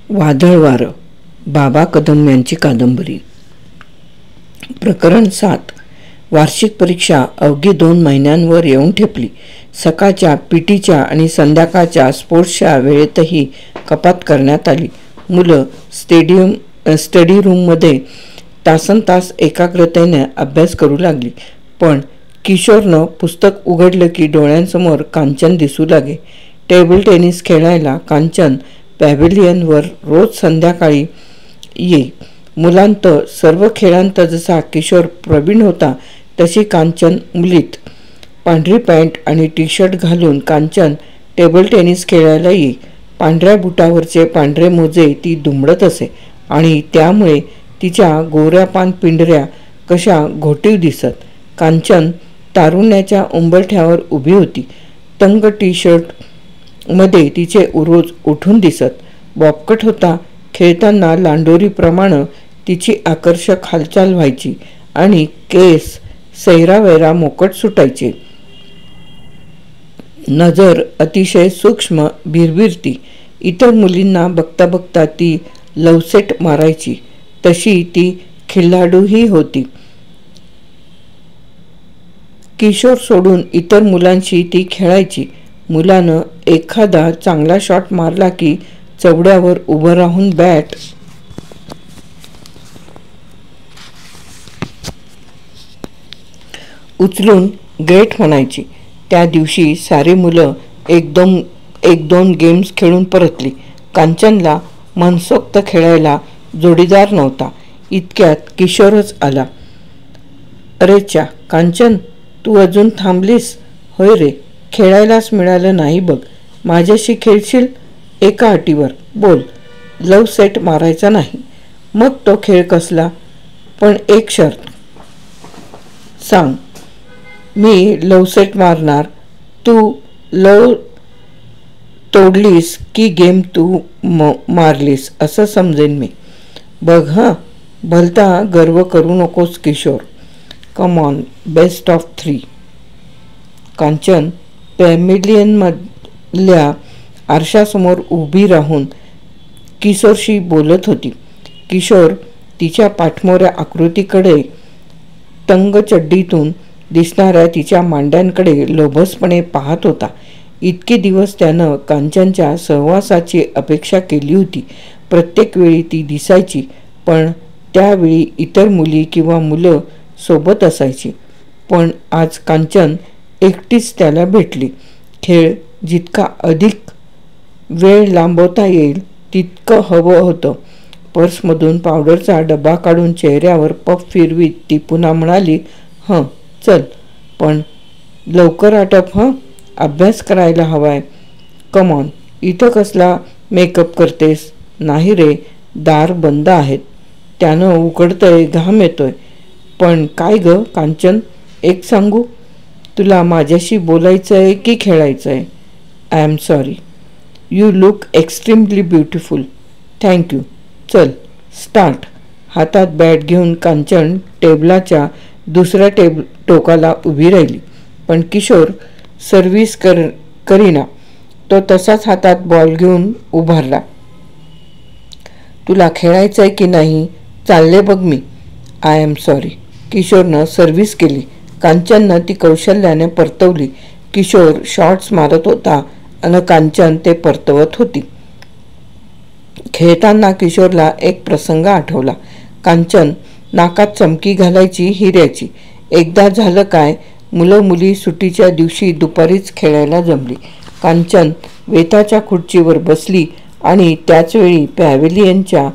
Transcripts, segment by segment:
वादळ वारं बाबा कदम यांची कादंबरी. प्रकरण 7. वार्षिक परीक्षा अवघी 2 महिन्यांवर येऊन ठेपली. सकाळच्या पीटीच्या आणि संध्याकाळच्या स्पोर्ट्सच्या वेळेतही कपात करण्यात आली. मुलं स्टडी रूममध्ये तासनतास एकाग्रतेने अभ्यास करू लागली. पण किशोरनं पुस्तक उघडलं की डोळ्यांसमोर कांचन दिसू लागे. टेबल टेनिस खेळायला कांचन पॅव्हिलियनवर रोज संध्याकाळी ये. मुलांत सर्व खेळांत जसा किशोर प्रवीण होता तशी कांचन मुलीत. पांढरी पॅन्ट आणि टी शर्ट घालून कांचन टेबल टेनिस खेळायला ये. पांढऱ्या बुटावरचे पांढरे मोजे ती दुमडत असे आणि त्यामुळे तिच्या गोऱ्या पानपिंढऱ्या कशा घोटीव दिसत. कांचन तारुण्याच्या उंबरठ्यावर उभी होती. तंग टी शर्ट मध्ये तिचे उरोज उठून दिसत. बॉबकट होता. खेळताना लांडोरीप्रमाणे तिची आकर्षक हालचाल व्हायची आणि केस सैरावैरा मोकट सुटायचे. नजर अतिशय सूक्ष्म भिरभिरती. इतर मुलींना बघता बघता ती लवसेट मारायची. तशी ती खिल्लाडूही होती. किशोर सोडून इतर मुलांशी ती खेळायची. मुलानं एखादा चांगला शॉट मारला की चवड्यावर उभं राहून बॅट उचलून ग्रेट म्हणायची. त्या दिवशी सारी मुलं एक दोन गेम्स खेळून परतली. कांचनला मनसोक्त खेळायला जोडीदार नव्हता. इतक्यात किशोरच आला. अरेच्या कांचन, तू अजून थांबलीस होय रे. खेळायलाच मिळालं नाही बघ. माझ्याशी खेळशील? एका अटीवर. बोल. लव सेट मारायचा नाही. मग तो खेळ कसला? पण एक शर्त. सांग. मी लव सेट मारणार. तू लव तोडलीस की गेम तू मारलीस असं समजेन मी. बघ हां. भलता गर्व करू नकोस Kishore. Come on. Best of 3. Kanchan पॅव्हिलियनमधल्या आरशासमोर उभी राहून किशोरशी बोलत होती. किशोर तिच्या पाठमोऱ्या आकृतीकडे, तंग चड्डीतून दिसणाऱ्या तिच्या मांड्यांकडे लोभसपणे पाहत होता. इतके दिवस त्यानं कांचनच्या सहवासाची अपेक्षा केली होती. प्रत्येक वेळी ती दिसायची, पण त्यावेळी इतर मुली किंवा मुलं सोबत असायची. पण आज कांचन एकटीच त्याला भेटली. खेळ जितका अधिक वेळ लांबवता येईल तितकं हवं होतं. पर्समधून पावडरचा डबा काढून चेहऱ्यावर पफ फिरवीत ती पुन्हा म्हणाली, हं चल, पण लवकर आटप हं. अभ्यास करायला हवाय. Come on. इथं कसला मेकअप करतेस? नाही रे, दार बंद आहेत. त्यानं उघडतंय, घाम येतोय. पण काय ग कांचन, एक सांगू? तुला माझ्याशी बोलायचं आहे की खेळायचं आहे? I am sorry. You look extremely beautiful. Thank you. चल स्टार्ट. हातात बॅट घेऊन कांचन टेबलाच्या दुसऱ्या टोकाला उभी राहिली. पण किशोर सर्व्हिस करीना. तो तसाच हातात बॉल घेऊन उभारला. तुला खेळायचं आहे की नाही? चालले बघ मी. I am sorry. किशोरनं सर्व्हिस केली. कांचननं ती कौशल्याने परतवली. किशोर शॉट्स मारत होता आणि कांचन ते परतवत होती. खेळताना किशोरला एक प्रसंग आठवला. कांचन नाकात चमकी घालायची हिऱ्याची. एकदा झालं काय, मुलं मुली सुट्टीच्या दिवशी दुपारीच खेळायला जमली. कांचन वेताच्या खुर्चीवर बसली आणि त्याचवेळी पॅव्हिलियनच्या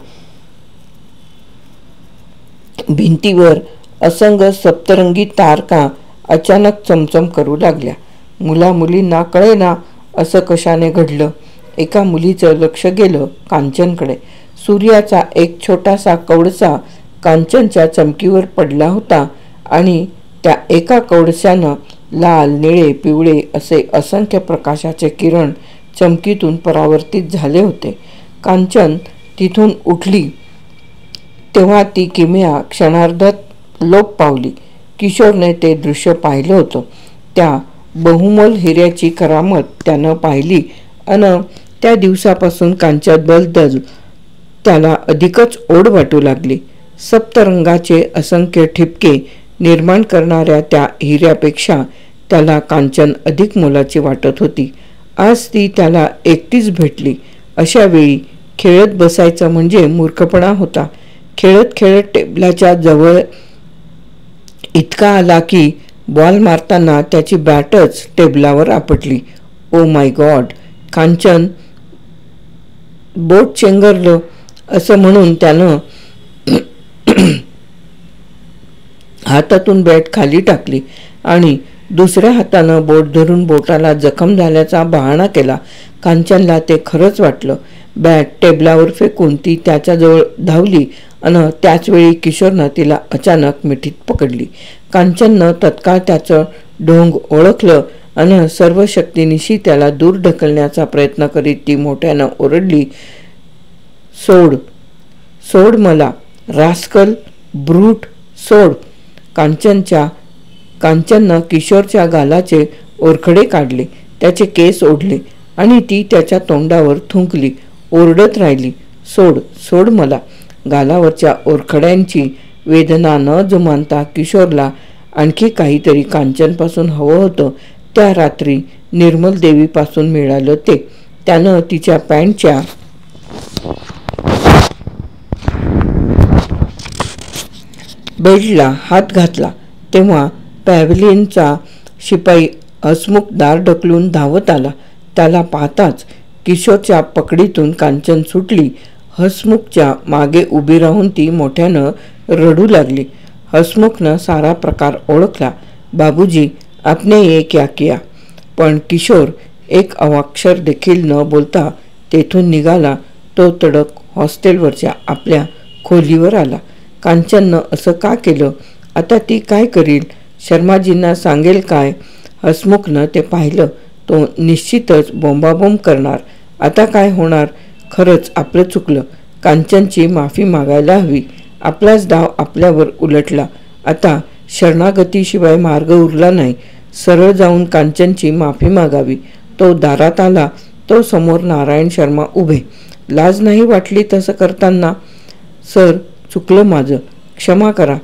भिंतीवर असंग सप्तरंगी तारका अचानक चमचम करू लागल्या. मुलींना कळेना असं कशाने घडलं. एका मुलीचं लक्ष गेलं कांचनकडे. सूर्याचा एक छोटासा कवडसा कांचनच्या चमकीवर पडला होता आणि त्या एका कवडस्यानं लाल, निळे, पिवळे असे असंख्य प्रकाशाचे किरण चमकीतून परावर्तित झाले होते. कांचन तिथून उठली तेव्हा ती किमया क्षणार्धात लोप पावली. किशोरने ते दृश्य पाहिलं होतं. त्या बहुमोल हिऱ्याची करामत त्यानं पाहिली आणि त्या दिवसापासून कांचनबद्दल त्याला अधिकच ओढ वाटू लागली. सप्तरंगाचे असंख्य ठिपके निर्माण करणाऱ्या त्या हिऱ्यापेक्षा त्याला कांचन अधिक मोलाची वाटत होती. आज ती त्याला एकटीच भेटली. अशा वेळी खेळत बसायचं म्हणजे मूर्खपणा होता. खेळत खेळत टेबलाच्या जवळ इतका आला की बॉल मारताना त्याची बॅटच टेबलावर आपटली. Oh my God! कांचन बोट चेंगरलं असं म्हणून त्यानं हातातून बॅट खाली टाकली आणि दुसऱ्या हातानं बोट धरून बोटाला जखम झाल्याचा बहाणा केला. कांचनला ते खरंच वाटलं. बॅट टेबलावर फेकून ती त्याच्याजवळ धावली आणि त्याचवेळी किशोरनं तिला अचानक मिठीत पकडली. कांचननं तत्काळ त्याचं ढोंग ओळखलं आणि सर्व शक्तीनिशी त्याला दूर ढकलण्याचा प्रयत्न करीत ती मोठ्यानं ओरडली, सोड, सोड मला, रास्कल, ब्रूट, सोड. कांचननं किशोरच्या गालाचे ओरखडे काढले, त्याचे केस ओढले आणि ती त्याच्या तोंडावर थुंकली. ओरडत राहिली, सोड, सोड मला. गालावरच्या ओरखड्यांची वेदना न जुमानता किशोरला आणखी काहीतरी कांचनपासून हवं होतं. त्या रात्री निर्मल देवीपासून मिळालं ते. त्यानं तिच्या पॅन्टच्या बेल्टला हात घातला तेव्हा पॅव्हलियनचा शिपाई हसमुख दार ढकलून धावत आला. त्याला पाहताच किशोरच्या पकडीतून कांचन सुटली. हसमुखच्या मागे उभी राहून ती मोठ्यानं रडू लागली. हसमुखनं सारा प्रकार ओळखला. बाबूजी, आपने ये क्या किया? पण किशोर एक अवाक्षर देखील न बोलता तेथून निघाला. तो तडक हॉस्टेलवरच्या आपल्या खोलीवर आला. कांचननं असं का केलं? आता ती काय करील? शर्माजींना सांगेल काय? हसमुखनं ते पाहिलं. तो निश्चितच बोंबाबोंब करणार. आता काय होणार? खरंच आपलं चुकलं. कांचनची माफी मागायला हवी. आपलाच डाव आपल्यावर उलटला. आता शरणागतीशिवाय मार्ग उरला नाही. सरळ जाऊन कांचनची माफी मागावी. तो दारात आला. तो समोर नारायण शर्मा उभे. लाज नाही वाटली तसं करताना? सर, चुकलं माझं, क्षमा करा.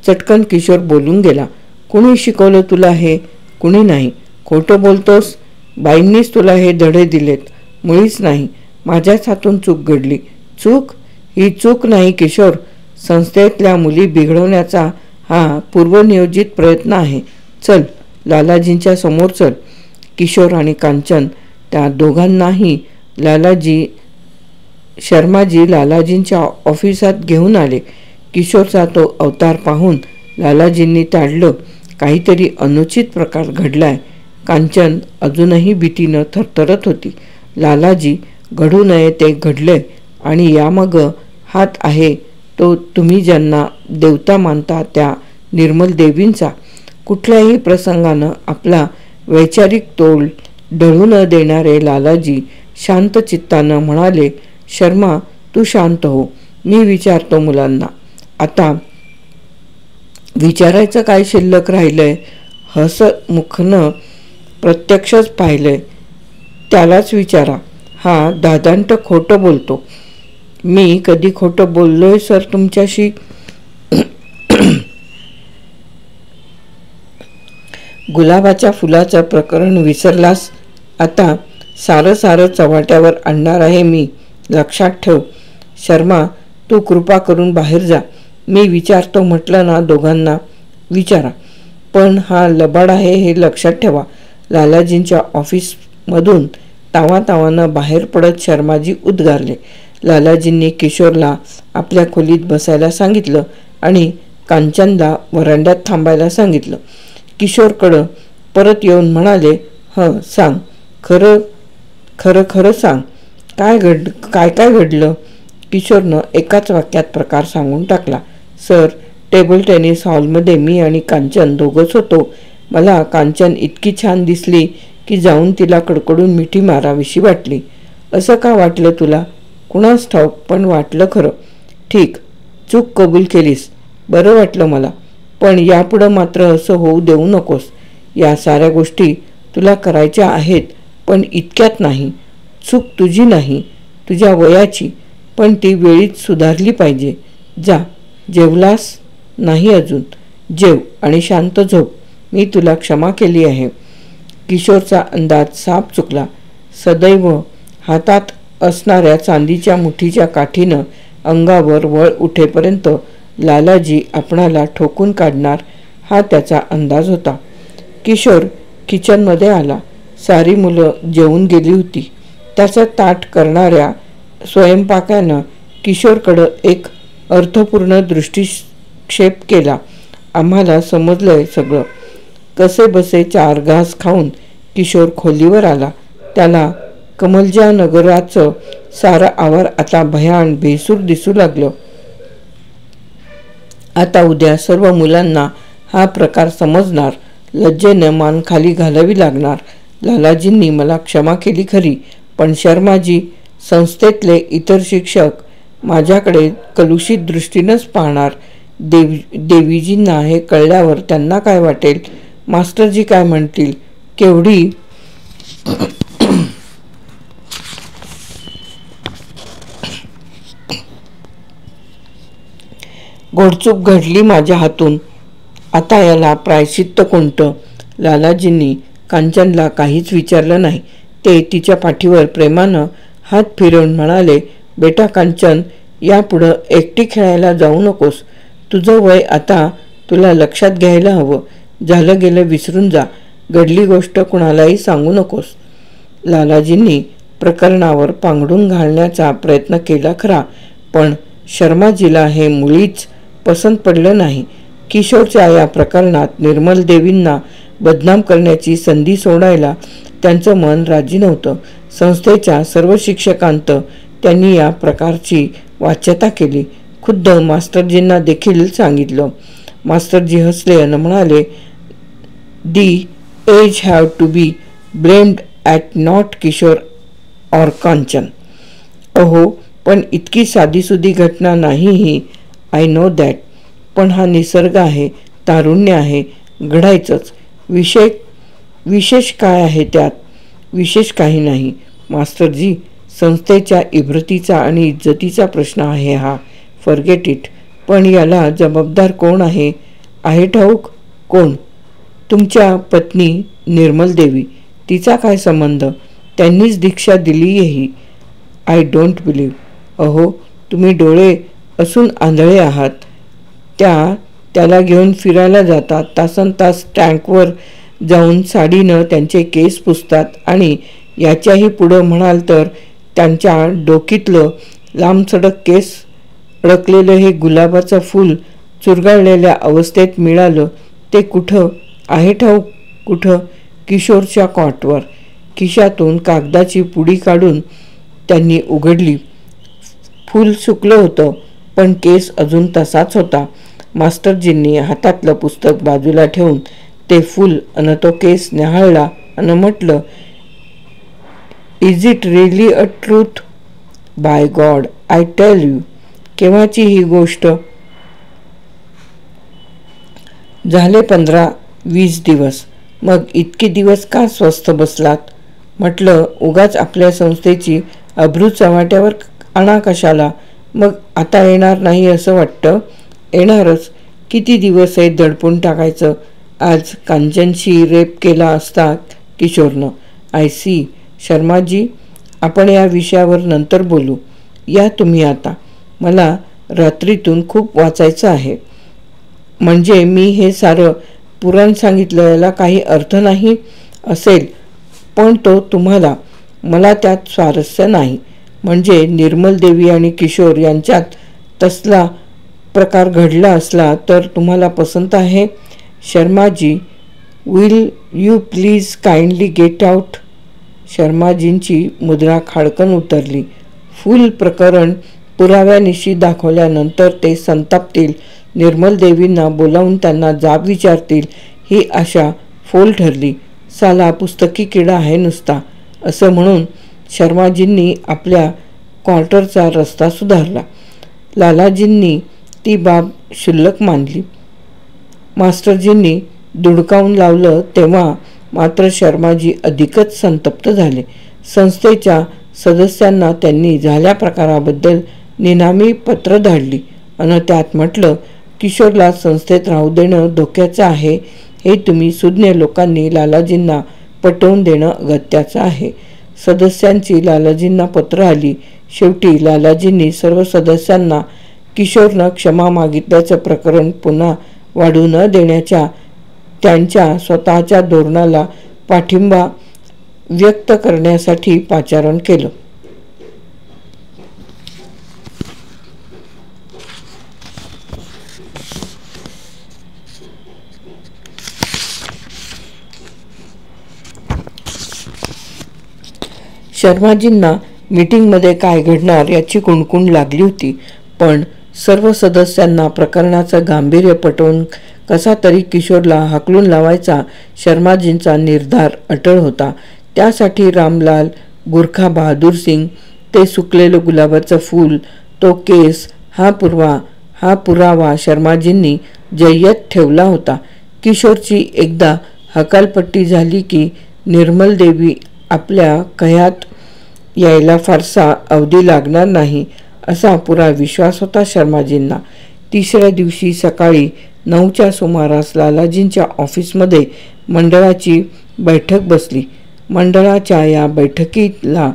चटकन किशोर बोलून गेला. कुणी शिकवलं तुला हे? कुणी नाही. खोटं बोलतोस? बाईंनीच तुला हे धडे दिलेत? मुळीच नाही. माझ्याच हातून चूक घडली. चूक? ही चूक नाही किशोर. संस्थेतल्या मुली बिघडवण्याचा हा पूर्वनियोजित प्रयत्न आहे. चल, लालाजींच्या समोर चल. किशोर आणि कांचन त्या दोघांनाही शर्माजी लालाजींच्या ऑफिसात घेऊन आले. किशोरचा तो अवतार पाहून लालाजींनी ताडलं. काहीतरी अनुचित प्रकार घडलाय. कांचन अजूनही भीतीनं थरथरत होती. लालाजी, घडू नये ते घडले आणि यामागं हात आहे तो तुम्ही ज्यांना देवता मानता त्या निर्मल देवींचा. कुठल्याही प्रसंगानं आपला वैचारिक तोल ढळू न देणारे लालाजी शांत चित्तानं म्हणाले, शर्मा, तू शांत हो. मी विचारतो मुलांना. आता विचारायचं काय शिल्लक राहिलंय? हसमुखनं प्रत्यक्षच पाहिलंय. त्यालाच विचारा. हा दादांत खोटं बोलतो. मी कधी खोटं बोललोय सर तुमच्याशी? गुलाबाच्या फुलाचं प्रकरण विसरलास? आता सारं सारं चव्हाट्यावर आणणार आहे मी, लक्षात ठेव. शर्मा, तू कृपा करून बाहेर जा. मी विचारतो म्हटलं ना दोघांना. विचारा. पण हा लबाड आहे हे लक्षात ठेवा. लालाजींच्या ऑफिसमधून तावातावानं बाहेर पडत शर्माजी उद्गारले. लालाजींनी किशोरला आपल्या खोलीत बसायला सांगितलं आणि कांचनला वरांड्यात थांबायला सांगितलं. किशोरकडं परत येऊन म्हणाले, सांग, खरं खरं खरं सांग. काय घडलं? किशोरनं एकाच वाक्यात प्रकार सांगून टाकला. सर, टेबल टेनिस हॉलमध्ये मी आणि कांचन दोघंच होतो. मला कांचन इतकी छान दिसली की जाऊन तिला कडकडून मिठी मारावीशी वाटली. असं का वाटलं तुला? कुणास ठाऊक, पण वाटलं खरं. ठीक, चूक कबूल केलीस. बरं वाटलं मला. पण यापुढं मात्र असं होऊ देऊ नकोस. या साऱ्या गोष्टी तुला करायच्या आहेत, पण इतक्यात नाही. चूक तुझी नाही, तुझ्या वयाची. पण ती वेळीच सुधारली पाहिजे. जा, जेवलास नाही अजून? जेव आणि शांत झोप. मी तुला क्षमा केली आहे. किशोरचा अंदाज साफ चुकला. सदैव हातात असणाऱ्या चांदीच्या मुठीच्या काठीनं अंगावर वळ उठेपर्यंत लालाजी आपणाला ठोकून काढणार हा त्याचा अंदाज होता. किशोर किचनमध्ये आला. सारी मुलं जेवून गेली होती. त्याचा ताट करणाऱ्या स्वयंपाकानं किशोरकडं एक अर्थपूर्ण दृष्टिक्षेप केला. आम्हाला समजलंय सगळं. कसे बसे 4 घास खाऊन किशोर खोलीवर आला. त्याला कमलजा नगराचं सारं आवार आता भयान भेसूर दिसू लागलं. आता उद्या सर्व मुलांना हा प्रकार समजणार. लज्जेनं मान खाली घालावी लागणार. लालाजींनी मला क्षमा केली खरी, पण शर्माजी, संस्थेतले इतर शिक्षक माझ्याकडे कलुषित दृष्टीनंच पाहणार. देवीजींना हे कळल्यावर त्यांना काय वाटेल? मास्टरजी काय म्हणतील? केवढी घोडचूक घडली माझ्या हातून. आता याला प्रायश्चित्त कोणतं? लालाजींनी कांचनला काहीच विचारलं नाही. ते तिच्या पाठीवर प्रेमानं हात फिरवून म्हणाले, बेटा कांचन, यापुढं एकटी खेळायला जाऊ नकोस. तुझं वय आता तुला लक्षात घ्यायला हवं. झालं गेलं विसरून जा. घडली गोष्ट कुणालाही सांगू नकोस. लालाजींनी प्रकरणावर पांघडून घालण्याचा प्रयत्न केला खरा, पण शर्माजीला हे मुळीच पसंत पडलं नाही. किशोरच्या या प्रकरणात निर्मल देवींना बदनाम करण्याची संधी सोडायला त्यांचं मन राजी नव्हतं. संस्थेच्या सर्व शिक्षकांत त्यांनी या प्रकारची वाच्यता केली. खुद्द मास्टरजींना देखील सांगितलं. मास्टरजी हसले आणि म्हणाले, the age have to be blamed at not Kishore or Kanchan. अहो, पण इतकी साधीसुधी घटना नाही ही. I know that. पण हा निसर्ग आहे, तारुण्य आहे, घडायचंच. विशेष काय आहे त्यात? विशेष काही नाही मास्टरजी. संस्थेच्या इब्रतीचा आणि इज्जतीचा प्रश्न आहे हा. Forget it. पण याला जबाबदार कोण आहे? आहे ठाऊक? कोण? तुमच्या पत्नी निर्मल देवी. तिचा काय संबंध? त्यांनीच दीक्षा दिलीही. I don't believe. अहो, तुम्ही डोळे असून आंधळे आहात. त्याला घेऊन फिरायला जातात. तासनतास टँकवर जाऊन साडीनं त्यांचे केस पुसतात आणि याच्याही पुढं म्हणाल तर त्यांच्या डोकीतलं लांबसडक केस अडकलेलं हे गुलाबाचं फूल चुरगाळलेल्या अवस्थेत मिळालं ते कुठं आहे ठाऊक? कुठं? किशोरच्या कॉटवर. खिशातून कागदाची पुडी काढून त्यांनी उघडली. फूल सुकलं होतं, पण केस अजून तसाच होता. मास्टरजींनी हातातलं पुस्तक बाजूला ठेवून ते फूल अन तो केस न्याहाळला आणि म्हटलं, is it really a truth? By God, I tell you. केव्हाची ही गोष्ट? झाले 15-20 दिवस. मग इतके दिवस का स्वस्थ बसलात? म्हटलं, उगाच आपल्या संस्थेची अब्रू चव्हाट्यावर आणा कशाला. मग आता येणार नाही असं वाटतं? येणारच. किती दिवस आहे दडपून टाकायचं? आज कांचनशी रेप केला असता किशोरनं. I C. शर्माजी, आपण या विषयावर नंतर बोलू. या तुम्ही आता. मला रात्रीतून खूप वाचायचं आहे. म्हणजे मी हे सारं पुराण सांगितलं याला काही अर्थ नाही असेल, पण तो तुम्हाला. मला त्यात स्वारस्य नाही. म्हणजे निर्मल देवी आणि किशोर यांच्यात तसला प्रकार घडला असला तर तुम्हाला पसंत आहे? Sharmaji, will you please kindly get out? शर्माजींची मुद्रा खाडकन उतरली. फुल प्रकरण पुराव्यानिशी दाखवल्यानंतर ते संतापतील. निर्मल देवींना बोलावून त्यांना जाब विचारतील ही आशा फोल ठरली. साला पुस्तकी किडा आहे नुसता, असं म्हणून शर्माजींनी आपल्या क्वार्टरचा रस्ता सुधारला. लालाजींनी ती बाब क्षुल्लक मानली. मास्टरजींनी धुडकावून लावलं तेव्हा मात्र शर्माजी अधिकच संतप्त झाले. संस्थेच्या सदस्यांना त्यांनी झाल्या प्रकाराबद्दल निनामी पत्र धाडली आणि त्यात म्हटलं, किशोरला संस्थेत राहू देणं धोक्याचं आहे हे तुम्ही सुज्ञ लोकांनी लालाजींना पटवून देणं अगत्याचं आहे. सदस्यांची लालाजींना पत्र आली. शेवटी लालाजींनी सर्व सदस्यांना किशोरनं क्षमा मागितल्याचं प्रकरण पुन्हा वाढू न देण्याच्या त्यांच्या स्वतःच्या धोरणाला पाठिंबा व्यक्त करण्यासाठी पाचारण केलं. शर्माजींना मीटिंगमध्ये काय घडणार याची कुणकुण लागली होती, पण सर्व सदस्यांना प्रकरणाचं गांभीर्य पटवून कसा तरी किशोरला हाकलून लावायचा शर्माजींचा निर्धार अटळ होता. त्यासाठी रामलाल, गुरखा बहादूर सिंग, ते सुकलेलं गुलाबाचं फूल, तो केस, हा पुरावा शर्माजींनी जय्यत ठेवला होता. किशोरची एकदा हकालपट्टी झाली की निर्मल देवी आपल्या कह्यात यायला फारसा अवधी लागणार नाही असा पुरा विश्वास होता शर्माजींना. तिसऱ्या दिवशी सकाळी 9च्या सुमारास लालाजींच्या ऑफिसमध्ये मंडळाची बैठक बसली. मंडळाच्या या बैठकीला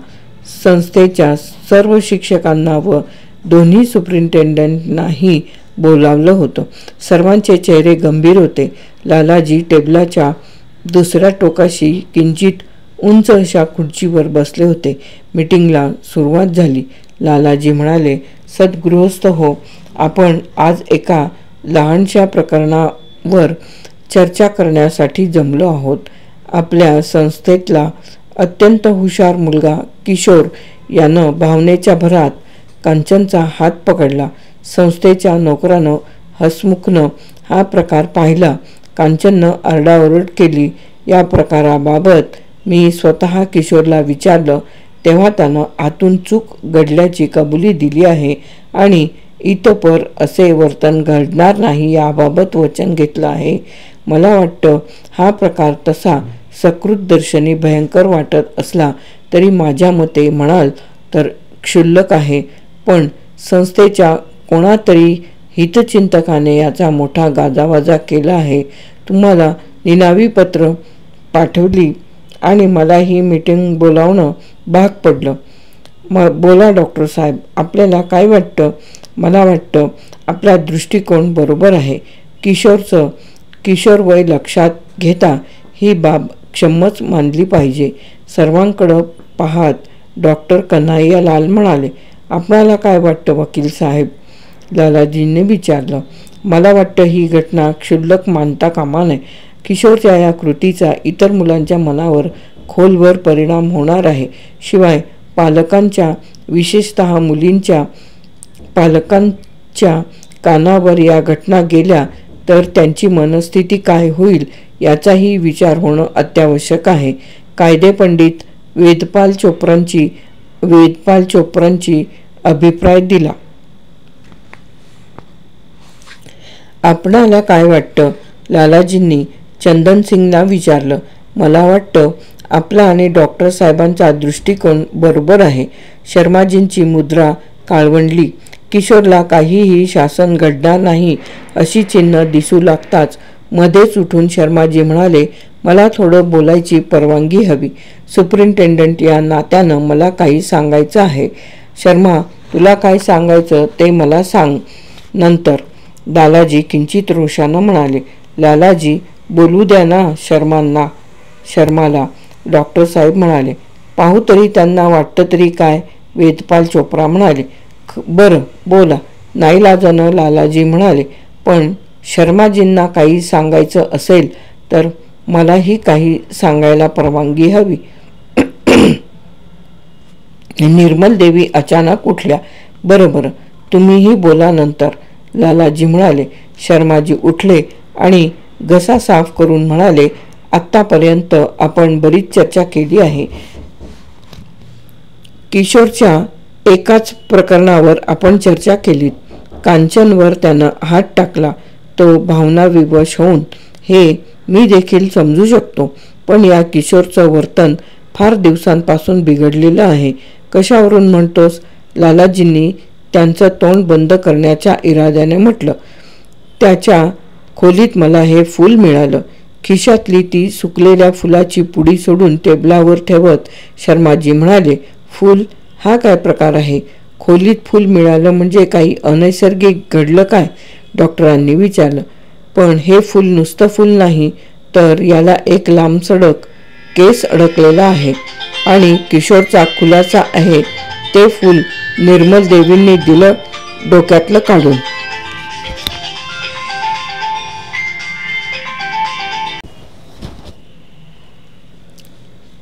संस्थेच्या सर्व शिक्षकांना व दोन्ही सुपरिंटेंडंटनाही बोलावलं होतं. सर्वांचे चेहरे गंभीर होते. लालाजी टेबलाच्या दुसऱ्या टोकाशी किंचित उंच अशा खुर्चीवर बसले होते. मीटिंगला सुरुवात झाली. लालाजी म्हणाले, सद्गृहस्थ हो, आपण आज एका लहानशा प्रकरणावर चर्चा करण्यासाठी जमलो आहोत. आपल्या संस्थेतला अत्यंत हुशार मुलगा किशोर यानं भावनेच्या भरात कांचनचा हात पकडला. संस्थेच्या नोकरानं हसमुखनं हा प्रकार पाहिला. कांचननं आरडाओरड केली. या प्रकाराबाबत मी स्वतः किशोरला विचारलं तेव्हा त्यानं आतून चूक घडल्याची कबुली दिली आहे आणि इतपर असे वर्तन घडणार नाही याबाबत वचन घेतलं आहे. मला वाटतं हा प्रकार तसा सकृतदर्शनी भयंकर वाटत असला तरी माझ्या मते म्हणाल तर क्षुल्लक आहे, पण संस्थेच्या कोणातरी हितचिंतकाने याचा मोठा गाजावाजा केला आहे. तुम्हाला निनावी पत्र पाठवली आणि मला ही मीटिंग बोलावणं भाग पडलं. बोला डॉक्टर साहेब, आपल्याला काय वाटतं? मला वाटतं आपला दृष्टिकोन बरोबर आहे. किशोर वय लक्षात घेता ही बाब क्षम्यच मानली पाहिजे. सर्वांकडं पाहत डॉक्टर कन्हैयालाल म्हणाले, आपणाला काय वाटतं वकील साहेब? लालाजींनी विचारलं. मला वाटतं ही घटना क्षुल्लक मानता कामा नये. किशोरच्या या कृतीचा इतर मुलांच्या मनावर खोलवर परिणाम होणार आहे. शिवाय पालकांच्या, विशेषतः मुलींच्या पालकांच्या कानावर या घटना गेल्या तर त्यांची मनस्थिती काय होईल याचाही विचार होणं अत्यावश्यक आहे. कायदेपंडित वेदपाल चोप्रांची अभिप्राय दिला. आपणाला काय वाटतं? लालाजींनी चंदन सिंगला विचारलं. मला वाटतं आपला आणि डॉक्टर साहेबांचा दृष्टिकोन बरोबर आहे. शर्माजींची मुद्रा काळवंडली. किशोरला काहीही शासन घडणार नाही अशी चिन्ह दिसू लागताच मध्येच उठून शर्माजी म्हणाले, मला थोडं बोलायची परवानगी हवी. सुपरिंटेंडंट या नात्यानं मला काही सांगायचं आहे. शर्मा, तुला काय सांगायचं ते मला सांग नंतर. लालाजी किंचित रोषानं म्हणाले. लालाजी, बोलू द्या ना शर्माला. डॉक्टर साहेब म्हणाले. पाहू तरी त्यांना वाटतं तरी काय? वेदपाल चोप्रा म्हणाले. बरं बोला. नाईलाजानं लालाजी म्हणाले. पण शर्माजींना काही सांगायचं असेल तर मलाही काही सांगायला परवानगी हवी. निर्मल देवी अचानक उठल्या. बरं तुम्हीही बोला नंतर, लालाजी म्हणाले. शर्माजी उठले आणि घसा साफ करून म्हणाले, आत्तापर्यंत आपण बरीच चर्चा केली आहे. किशोरच्या एकाच प्रकरणावर आपण चर्चा केली. कांचनवर त्यानं हात टाकला. तो भावनाविवश होऊन हे मी देखील समजू शकतो, पण या किशोरचं वर्तन फार दिवसांपासून बिघडलेलं आहे. कशावरून म्हणतोस? लालाजींनी त्यांचं तोंड बंद करण्याच्या इराद्याने म्हटलं, त्याच्या खोलीत मला हे फूल मिळालं. खिशातली ती सुकलेल्या फुलाची पुडी सोडून टेबलावर ठेवत शर्माजी म्हणाले, फूल हा काय प्रकार आहे? खोलीत फूल मिळालं म्हणजे काही अनैसर्गिक घडलं काय? डॉक्टरांनी विचारलं. पण हे फूल नुसतं फूल नाही, तर याला एक लांबसडक केस अडकलेला आहे आणि किशोरचा खुलासा आहे ते फूल निर्मल देवींनी दिलं डोक्यातलं काढून.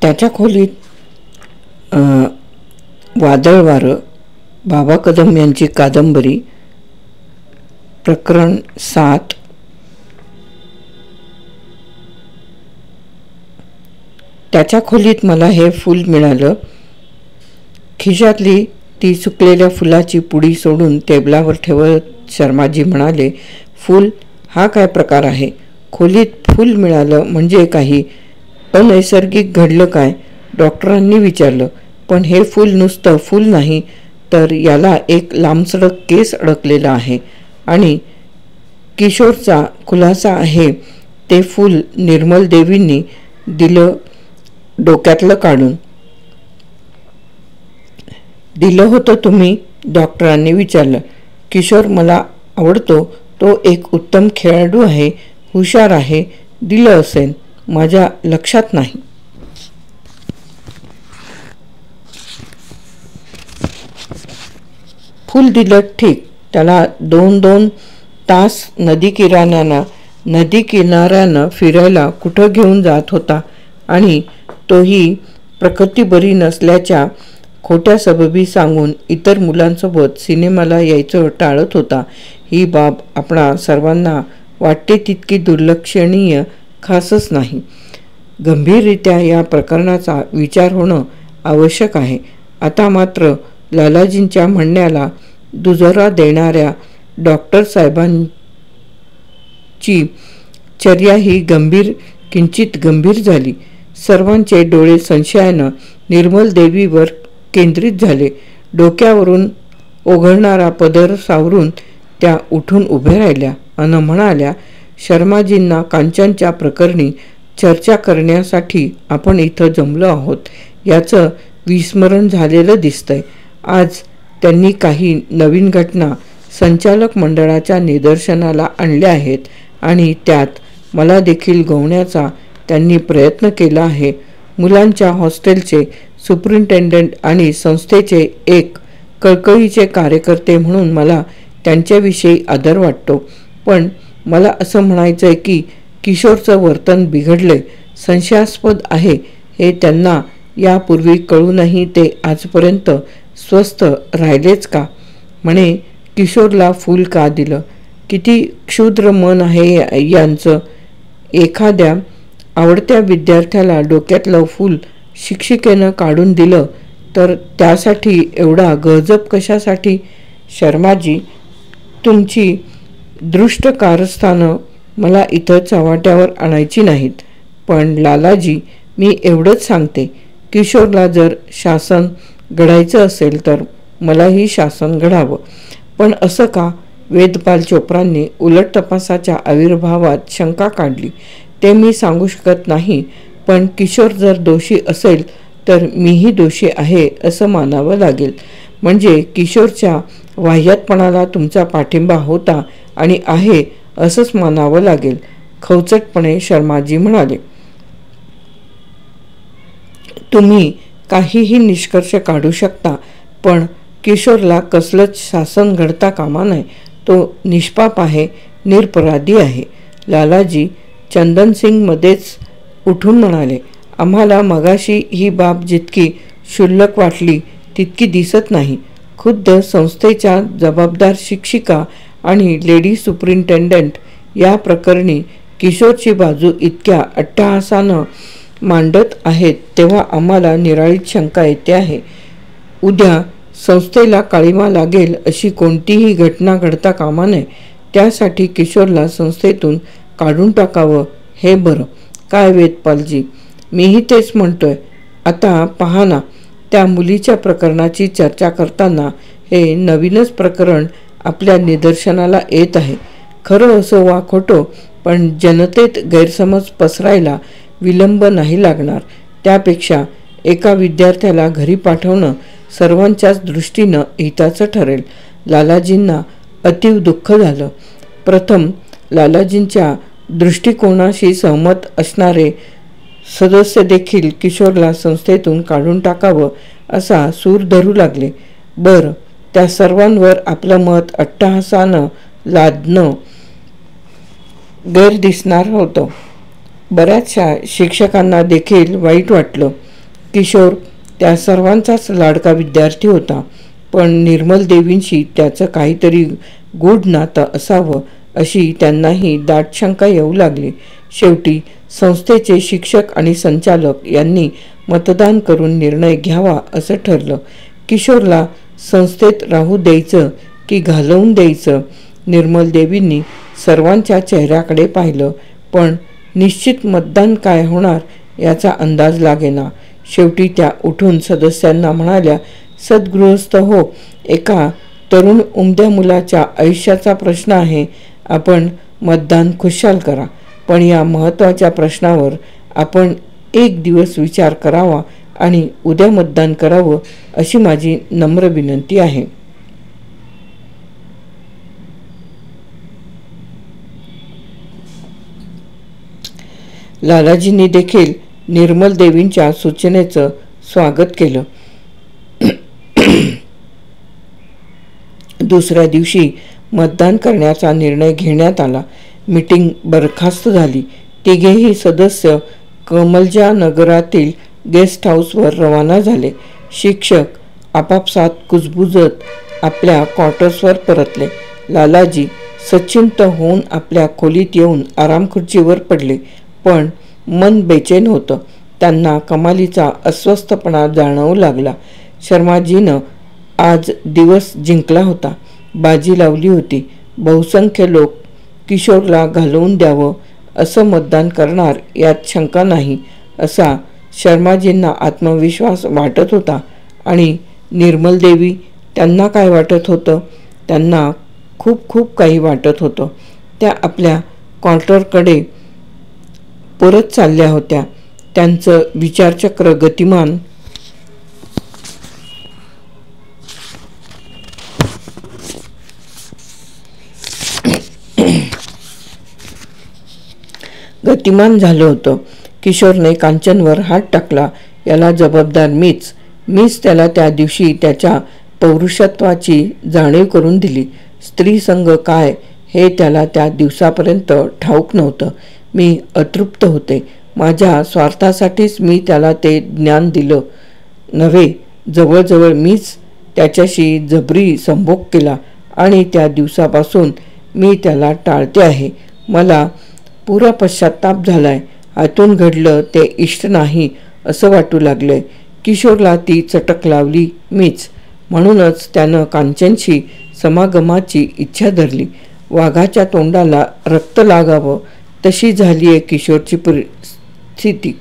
त्याच्या खोलीत वादळ वारं, बाबा कदम यांची कादंबरी, प्रकरण 7. त्याच्या खोलीत मला हे फूल मिळालं. खिशातली ती सुकलेल्या फुलाची पुडी सोडून टेबलावर ठेवत शर्माजी म्हणाले, फूल हा काय प्रकार आहे? खोलीत फूल मिळालं म्हणजे काही अनैसर्गिक घडलं काय? डॉक्टरांनी विचारलं. पण हे फूल नुसतं फूल नाही, तर याला एक लांबसडक केस अडकलेला आहे आणि किशोरचा खुलासा आहे ते फूल निर्मल देवींनी दिलं डोक्यातलं काढून. दिलं होतं तुम्ही? डॉक्टरांनी विचारलं. किशोर मला आवडतो, तो एक उत्तम खेळाडू आहे, हुशार आहे. दिलं असेल, माझ्या लक्षात नाही. फूल दिलं ठीक. त्याला 2-2 तास नदी किनाऱ्यानं फिरायला कुठं घेऊन जात होता आणि तोही प्रकृती बरी नसल्याच्या खोट्या सबबी सांगून इतर मुलांसोबत सिनेमाला यायचं टाळत होता. ही बाब आपणा सर्वांना वाटते तितकी दुर्लक्षणीय खासच नाही. गंभीररित्या या प्रकरणाचा विचार होणं आवश्यक आहे. आता मात्र लालाजींच्या म्हणण्याला दुजोरा देणाऱ्या डॉक्टर साहेबांची चर्या ही किंचित गंभीर झाली. सर्वांचे डोळे संशयानं निर्मल देवीवर केंद्रित झाले. डोक्यावरून ओघळणारा पदर सावरून त्या उठून उभ्या राहिल्या अन म्हणाल्या, शर्माजींना कांचनच्या प्रकरणी चर्चा करण्यासाठी आपण इथं जमलो आहोत याचं विस्मरण झालेलं दिसतंय. आज त्यांनी काही नवीन घटना संचालक मंडळाच्या निदर्शनाला आणल्या आहेत आणि त्यात मला देखील गोवण्याचा त्यांनी प्रयत्न केला आहे. मुलांच्या हॉस्टेलचे सुपरिंटेंडंट आणि संस्थेचे एक कळकळीचे कार्यकर्ते म्हणून मला त्यांच्याविषयी आदर वाटतो. पण मला असं म्हणायचं आहे की किशोरचं वर्तन बिघडले, संशयास्पद आहे हे त्यांना यापूर्वी कळूनही ते आजपर्यंत स्वस्थ राहिलेच का? म्हणे किशोरला फूल का दिलं? किती क्षुद्र मन आहे यांचं. एखाद्या आवडत्या विद्यार्थ्याला डोक्यातलं फूल शिक्षिकेनं काढून दिलं तर त्यासाठी एवढा गजब कशासाठी? शर्माजी, तुमची दृष्ट कारस्थानं मला इथं चव्हाट्यावर आणायची नाहीत. पण लालाजी, मी एवढंच सांगते, किशोरला जर शासन घडायचं असेल तर मलाही शासन घडावं. पण असं का? वेदपाल चोप्रांनी उलट तपासाच्या आविर्भावात शंका काढली. ते मी सांगू शकत नाही, पण किशोर जर दोषी असेल तर मीही दोषी आहे असं मानावं लागेल. म्हणजे किशोरच्या वाह्यातपणाला तुमचा पाठिंबा होता आणि आहे असंच मानावं लागेल, खवचटपणे शर्माजी म्हणाले. तुम्ही काहीही निष्कर्ष काढू शकता, पण किशोरला कसलंच शासन घडता कामा नये. तो निष्पाप आहे, निरपराधी आहे. लालाजी चंदनसिंग मध्येच उठून म्हणाले, आम्हाला मगाशी ही बाब जितकी क्षुल्लक वाटली तितकी दिसत नाही. खुद्द संस्थेच्या जबाबदार शिक्षिका आणि लेडी सुपरिंटेंडंट या प्रकरणी किशोरची बाजू इतक्या अट्टहासानं मांडत आहेत तेव्हा आम्हाला निराळीत शंका येते आहे. उद्या संस्थेला काळिमा लागेल अशी कोणतीही घटना घडता कामा नये. त्यासाठी किशोरला संस्थेतून काढून टाकावं हे बरं. काय वेदपालजी, मीही तेच म्हणतोय. आता पहा ना, त्या मुलीच्या प्रकरणाची चर्चा करताना हे नवीनच प्रकरण आपल्या निदर्शनाला येत आहे. खरं असो वा खोटं, पण जनतेत गैरसमज पसरायला विलंब नाही लागणार. त्यापेक्षा एका विद्यार्थ्याला घरी पाठवणं सर्वांच्याच दृष्टीनं हिताचं ठरेल. लालाजींना अतीव दुःख झालं. प्रथम लालाजींच्या दृष्टिकोनाशी सहमत असणारे सदस्य देखील किशोरला संस्थेतून काढून टाकावं असा सूर धरू लागले. बरं, त्या सर्वांवर आपलं मत अट्टहासानं लादणं गैर दिसणार होतं. बऱ्याचशा शिक्षकांना देखील वाईट वाटलं. किशोर त्या सर्वांचाच लाडका विद्यार्थी होता, पण निर्मल देवींशी त्याचं काहीतरी गूढ नातं असावं अशी त्यांनाही दाट शंका येऊ लागली. शेवटी संस्थेचे शिक्षक आणि संचालक यांनी मतदान करून निर्णय घ्यावा असं ठरलं. किशोरला संस्थेत राहू द्यायचं की घालवून द्यायचं? निर्मल देवींनी सर्वांच्या चेहऱ्याकडे पाहिलं, पण निश्चित मतदान काय होणार याचा अंदाज लागेना. शेवटी त्या उठून सदस्यांना म्हणाल्या, सद्गृहस्थ हो, एका तरुण उमद्या मुलाच्या आयुष्याचा प्रश्न आहे. आपण मतदान खुशाल करा, पण या महत्त्वाच्या प्रश्नावर आपण एक दिवस विचार करावा आणि उद्या मतदान करावं अशी माझी नम्र विनंती आहे. लालाजींनी देखील निर्मल देवींच्या सूचनेचं स्वागत केलं. दुसऱ्या दिवशी मतदान करण्याचा निर्णय घेण्यात आला. मीटिंग बरखास्त झाली. तिघेही सदस्य कमलजा नगरातील गेस्ट हाऊसवर रवाना झाले. शिक्षक आपापसात कुजबुजत आपल्या क्वार्टर्सवर परतले. लालाजी सचिंत होऊन आपल्या खोलीत येऊन आरामखुर्चीवर पडले, पण मन बेचैन होतं. त्यांना कमालीचा अस्वस्थपणा जाणवू लागला. शर्माजीनं आज दिवस जिंकला होता, बाजी लावली होती. बहुसंख्य लोक किशोरला घालवून द्यावं असं मतदान करणार यात शंका नाही असा शर्माजींना आत्मविश्वास वाटत होता. आणि निर्मल देवी, त्यांना काय वाटत होतं? त्यांना खूप खूप काही वाटत होतं. त्या आपल्या क्वार्टरकडे परत चालल्या होत्या. त्यांचं विचारचक्र गतिमान झालं होतं. किशोरने कांचनवर हात टाकला. याला जबाबदार मीच त्याला त्या दिवशी त्याच्या पौरुषत्वाची जाणीव करून दिली. स्त्री संग काय हे त्याला त्या दिवसापर्यंत ठाऊक नव्हतं. मी अतृप्त होते. माझ्या स्वार्थासाठीच मी त्याला ते ज्ञान दिलं नव्हे, जवळजवळ मीच त्याच्याशी जबरी संभोग केला आणि त्या दिवसापासून मी त्याला टाळते आहे. मला पुरा पश्चाताप झालाय. आतून घडलं ते इष्ट नाही असं वाटू लागलंय. किशोरला ती चटक लावली मीच, म्हणूनच त्यानं कांचनशी समागमाची इच्छा धरली. वाघाच्या तोंडाला रक्त लागावं तशी झालीये किशोरची परिस्थिती.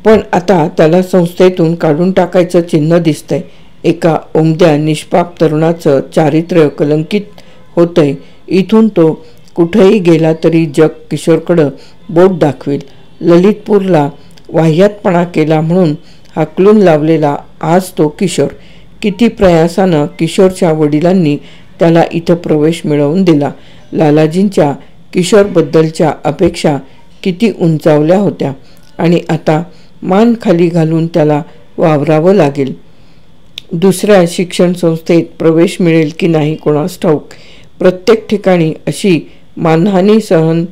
पण आता त्याला संस्थेतून काढून टाकायचं चिन्ह दिसतंय. एका उमद्या निष्पाप तरुणाचं चारित्र्य कलंकित होतंय. इथून तो कुठेही गेला तरी जग किशोरकडं बोट दाखवेल. ललितपूरला वाह्यातपणा केला म्हणून हाकलून लावलेला आज तो किशोर. किती प्रयासानं किशोरच्या वडिलांनी त्याला इथं प्रवेश मिळवून दिला. लालाजींच्या किशोरबद्दलच्या अपेक्षा किती उंचावल्या होत्या आणि आता मान खाली घालून त्याला वावरावं लागेल. दुसऱ्या शिक्षण संस्थेत प्रवेश मिळेल की नाही कोणास ठाऊक. प्रत्येक ठिकाणी अशी मानहानी सहन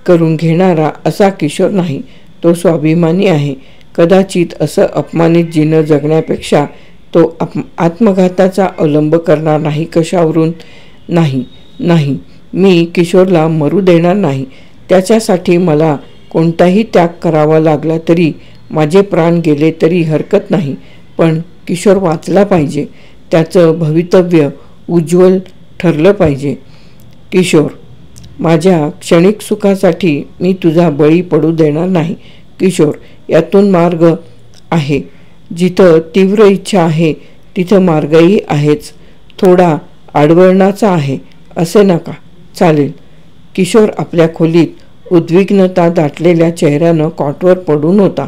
करून घेणारा असा किशोर नाही. तो स्वाभिमानी आहे. कदाचित असं अपमानित जीवन जगण्यापेक्षा तो आत्मघाताचा अवलंब करणार नाही. कशावरून? नाही, मी किशोरला मरू देणार नाही. त्याच्यासाठी मला कोणताही त्याग करावा लागला तरी, माझे प्राण गेले तरी हरकत नाही, पण किशोर वाचला पाहिजे. त्याचं भवितव्य उज्ज्वल ठरलं पाहिजे. किशोर, माझ्या क्षणिक सुखासाठी मी तुझा बळी पडू देणार नाही. किशोर, यातून मार्ग आहे. जिथं तीव्र इच्छा आहे तिथं मार्गही आहेच, थोडा आडवळणाचा आहे, असे नका. चालेल. किशोर आपल्या खोलीत उद्विग्नता दाटलेल्या चेहऱ्यानं कॉटवर पडून होता.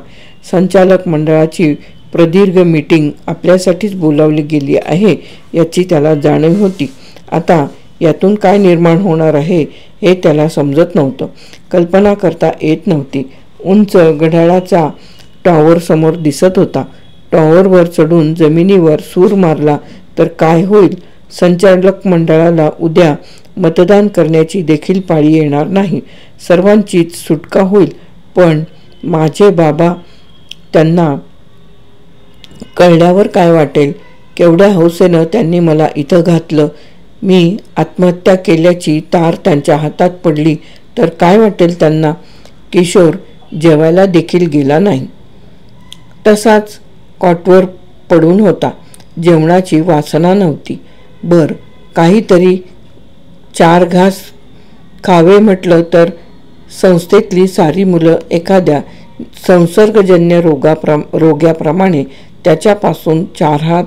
संचालक मंडळाची प्रदीर्घ मीटिंग आपल्यासाठीच बोलावली गेली आहे याची त्याला जाणीव होती. आता यातून काय निर्माण होणार आहे हे त्याला समजत नव्हतं, कल्पना करता येत नव्हती. उंच घड्याळाचा टॉवर समोर दिसत होता. टॉवरवर चढून जमिनीवर सूर मारला तर काय होईल? संचालक मंडळाला उद्या मतदान करण्याची देखील पाळी येणार नाही. सर्वांचीच सुटका होईल. पण माझे बाबा, त्यांना कळल्यावर काय वाटेल? केवढ्या हौसेनं त्यांनी मला इथं घातलं. मी आत्महत्या केल्याची तार त्यांच्या हातात पडली तर काय वाटेल त्यांना? किशोर जेवायला देखील गेला नाही. तसाच कॉटवर पडून होता. जेवणाची वासना नव्हती. बर, काहीतरी 4 घास खावे म्हटलं तर संस्थेतली सारी मुलं एखाद्या संसर्गजन्य रोग्याप्रमाणे त्याच्यापासून 4 हात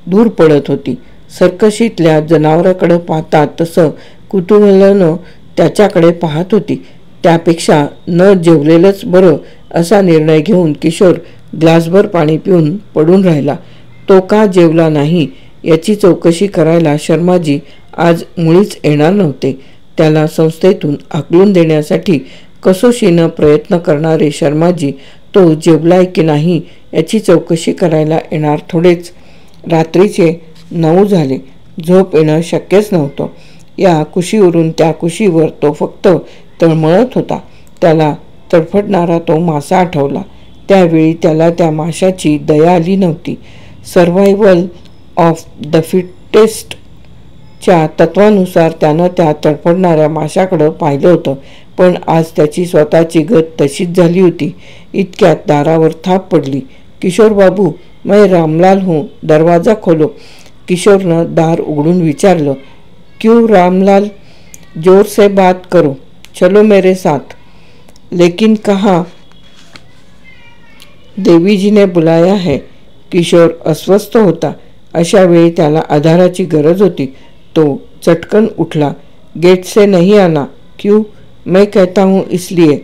दूर पडत होती. सर्कशीतल्या जनावराकडे पाहतात तसं कुतूहलानं त्याच्याकडे पाहत होती. त्यापेक्षा न जेवलेलंच बरं असा निर्णय घेऊन किशोर ग्लासभर पाणी पिऊन पडून राहिला. तो का जेवला नाही याची चौकशी करायला शर्माजी आज मुळीच येणार नव्हते. त्याला संस्थेतून हाकलून देण्यासाठी कसोशीनं प्रयत्न करणारे शर्माजी तो जेवलाय की नाही याची चौकशी करायला येणार थोडेच. रात्रीचे 9 झाले. झोप येणं शक्यच नव्हतं. या कुशीवरून त्या कुशीवर तो फक्त तळमळत होता. त्याला तडफडणारा तो मासा आठवला. त्यावेळी त्याला त्या माशाची दया आली नव्हती. सर्व्हायव्हल ऑफ द फिटेस्ट च्या तत्वानुसार त्यानं त्या तडफडणाऱ्या माशाकडं पाहिलं होतं. पण आज त्याची स्वतःची गत तशीच झाली होती. इतक्यात दारावर थाप पडली. किशोर बाबू, मैं रामलाल हूँ, दरवाजा खोलो. किशोरनं दार उघडून विचारलं. क्यों रामलाल? जोर से बात करो. चलो मेरे साथ. लेकिन कहाँ? देवीजी ने बुलाया है. किशोर अस्वस्थ होता. अशा वेळी त्याला आधाराची गरज होती. तो चटकन उठला. गेट से नहीं आना. क्यों? मैं कहता हूँ इसलिए.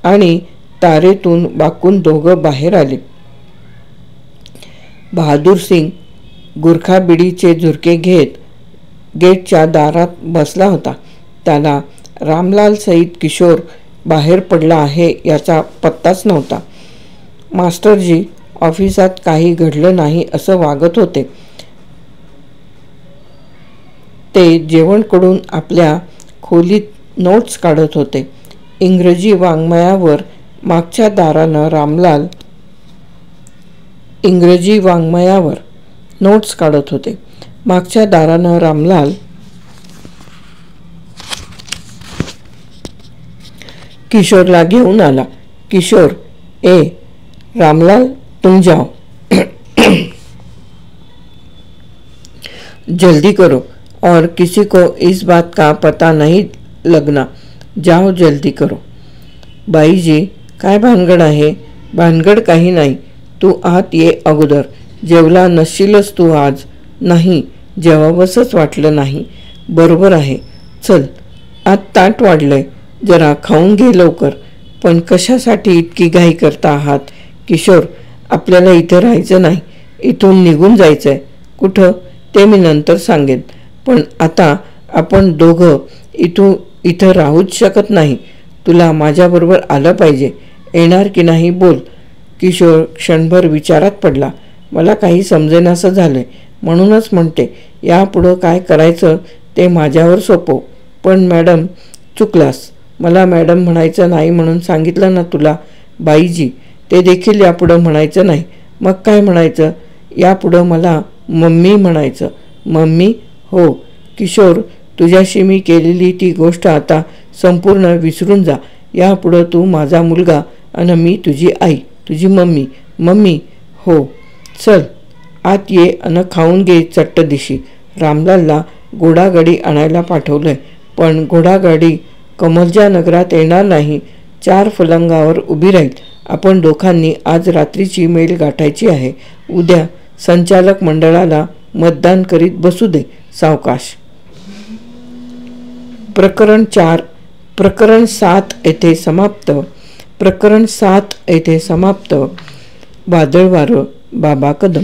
आणि तारेतून वाकून दोघं बाहेर आले. बहादूर सिंग गुरखा बिडीचे झुरके घेत गेटच्या दारात बसला होता. त्याला रामलाल सहित किशोर बाहेर पडला आहे याचा पत्ताच नव्हता. मास्टरजी ऑफिसात काही घडलं नाही असं वागत होते. ते जेवण करून आपल्या खोलीत नोट्स काढत होते. इंग्रजी वाङ्मयावर मागच्या दारानं रामलाल इंग्रजी वाङ्मयावर नोट्स काढत होते. मागच्या दारानं रामलाल किशोरला घेऊन आला. किशोर, ए रामलाल, तुम जाओ. जल्दी करो और किसी को इस बात का पता नहीं लगना. जाओ, जल्दी करो. बाईजी, काय भानगड आहे? भानगड काही नाही. तू आत ये अगोदर. जेवला नसशीलच तू आज. नाही, जेवावंसच वाटलं नाही. बरोबर आहे. चल, आत ताट वाढलंय, जरा खाऊन घे लवकर. पण कशासाठी इतकी घाई करता आहात? किशोर, आपल्याला इथे राहायचं नाही. इथून निघून जायचंय. कुठं ते मी नंतर सांगेन. पण आता आपण दोघं इथं राहूच शकत नाही. तुला माझ्याबरोबर आलं पाहिजे. येणार की नाही बोल. किशोर क्षणभर विचारात पडला. मला काही समजेनासं झालंय, म्हणूनच म्हणते. यापुढं काय करायचं ते माझ्यावर सोपव. पण मॅडम, चुकलास. मला मॅडम म्हणायचं नाही म्हणून सांगितलं ना तुला. बाईजी, ते देखील यापुढं म्हणायचं नाही. मग काय म्हणायचं? यापुढं मला मम्मी म्हणायचं. मम्मी? हो. किशोर, तुझ्याशी मी केलेली ती गोष्ट आता संपूर्ण विसरून जा. यापुढं तू माझा मुलगा आणि मी तुझी आई, तुझी मम्मी. मम्मी? हो. चल, आत ये आणि खाऊन घे चट्ट दिशी. रामलालला घोडागाडी आणायला पाठवलंय, पण घोडागाडी कमलजा नगरात येणार नाही. 4 फलंगावर उभी राहील. आपण दोघांनी आज रात्रीची मेल गाठायची आहे. उद्या संचालक मंडळाला मतदान करीत बसू दे सावकाश. प्रकरण 7 येथे समाप्त. प्रकरण 7 येथे समाप्त. वादळ वारं बाबा कदम.